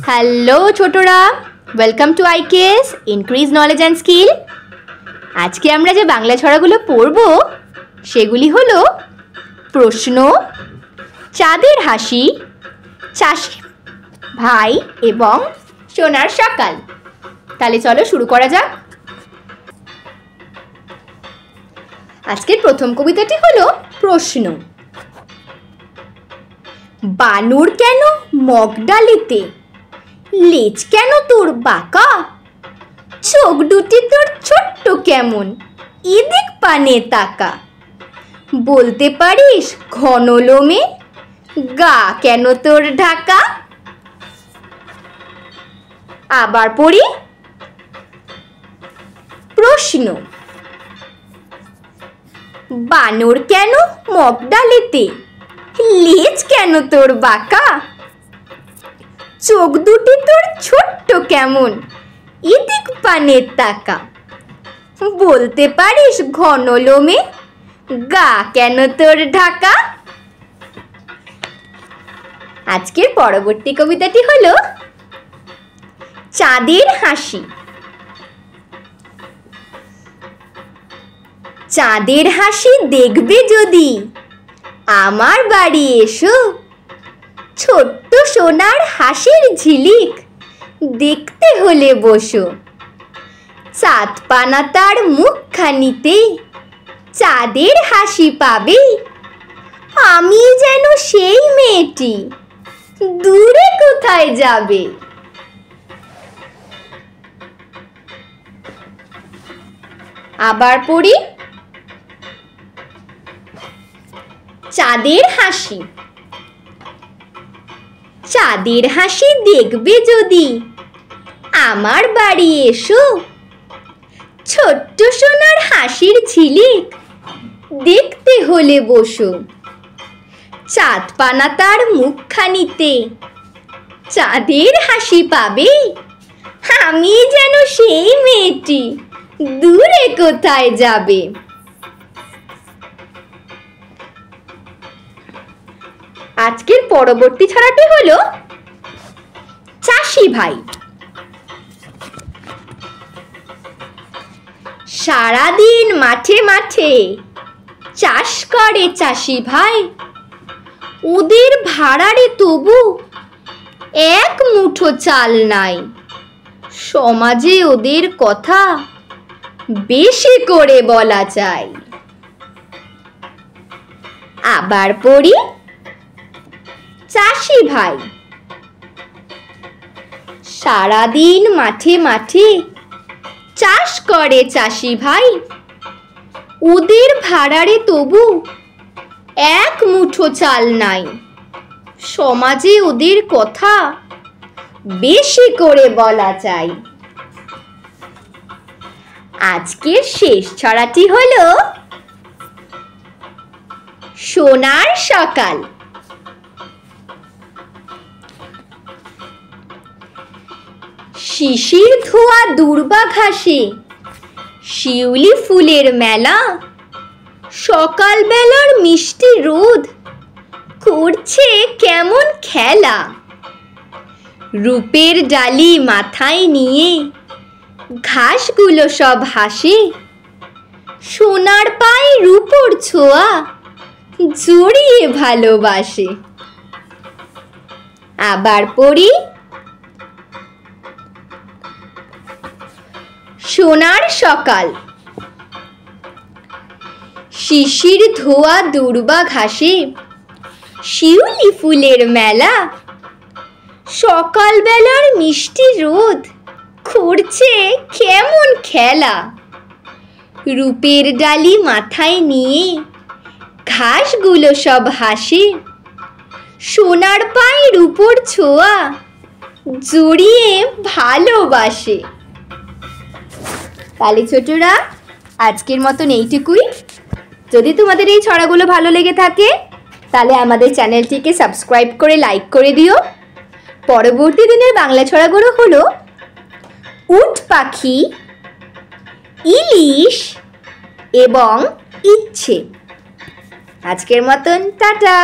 Hello ছোটরা, welcome to IKS increase knowledge and skill. আজকে আমরা যে বাংলা ছড়াগুলো পড়ব সেগুলি হলো প্রশ্ন, চাঁদের হাসি, চাষি ভাই এবং সোনার সকাল। তাহলে চলো শুরু করা যাক। আজকের প্রথম কবিতাটি হলো প্রশ্ন। বানর কেন মগডালিতে, লেজ কেন তোর বাঁকা, চোখ দুটি তোর ছোট্ট কেমন, এদিক পানে তাকা, বলতে পারিস ঘন লোমে, গা কেন তোর ঢাকা। আবার পড়ি। প্রশ্ন। বানর কেন মগডালিতে, লেজ কেন তোর বাঁকা, চোখ দুটি তোর ছোট্ট কেমন, এদিক পানে তাকা, বলতে পারিস ঘন লোমে, গা কেন তোর ঢাকা। আজকের পরবর্তী কবিতাটি হলো চাঁদের হাসি। চাঁদের হাসি দেখবে যদি আমার বাড়ি এসো, ছোট্ট সোনার হাসির ঝিলিক দেখতে হলে বসো, চাঁদ পানা তার মুখখানিতে চাঁদের হাসি পাবে, আমি যেন সেই মেয়েটি দূরে কোথায় যাবে। আবার পড়ি। চাঁদের হাসি। চাঁদের হাসি দেখবে যদি আমার বাড়ি এসো, ছোট্ট সোনার হাসির ঝিলিক দেখতে হলে বসো, চাঁদ পানা তার মুখখানিতে চাঁদের হাসি পাবে, আমি যেন সেই মেয়েটি দূরে কোথায় যাবে। আজকের পরবর্তী ছড়াটি হলো চাষি ভাই। সারাদিন মাঠে মাঠে চাষ করে চাষি ভাই, ওদের ভাড়ারে তবু এক মুঠো চাল নাই, সমাজে ওদের কথা বেশি করে বলা চাই। আবার পড়ি। চাষি ভাই। সারাদিন মাঠে মাঠে চাষ করে চাষি ভাই, ওদের ভাড়ারে তবু এক মুঠো চাল নাই, সমাজে ওদের কথা বেশি করে বলা চাই। আজকের শেষ ছড়াটি হলো সোনার সকাল। শিশির ধোয়া দূর্বা ঘাসে শিউলি ফুলের মেলা, সকাল বেলার মিষ্টি রোদ করছে কেমন খেলা, রূপের ডালি মাথায় নিয়ে ঘাসগুলো সব হাসে, সোনার পায়ে রূপোর ছোঁয়া জড়িয়ে ভালোবাসে। আবার পড়ি। সোনার সকাল। শিশির ধোয়া দূর্বা ঘাসে শিউলি ফুলের মেলা, সকাল বেলার মিষ্টি রোদ করছে কেমন খেলা, রূপের ডালি মাথায় নিয়ে ঘাসগুলো সব হাসে, সোনার পায়ে রূপোর ছোঁয়া জড়িয়ে ভালোবাসে। তাহলে ছোটরা, আজকের মতন এইটুকুই। যদি তোমাদের এই ছড়াগুলো ভালো লেগে থাকে তাহলে আমাদের চ্যানেলটিকে সাবস্ক্রাইব করে লাইক করে দিও। পরবর্তী দিনের বাংলা ছড়াগুলো হলো উট পাখি, ইলিশ এবং ইচ্ছে। আজকের মতন টাটা।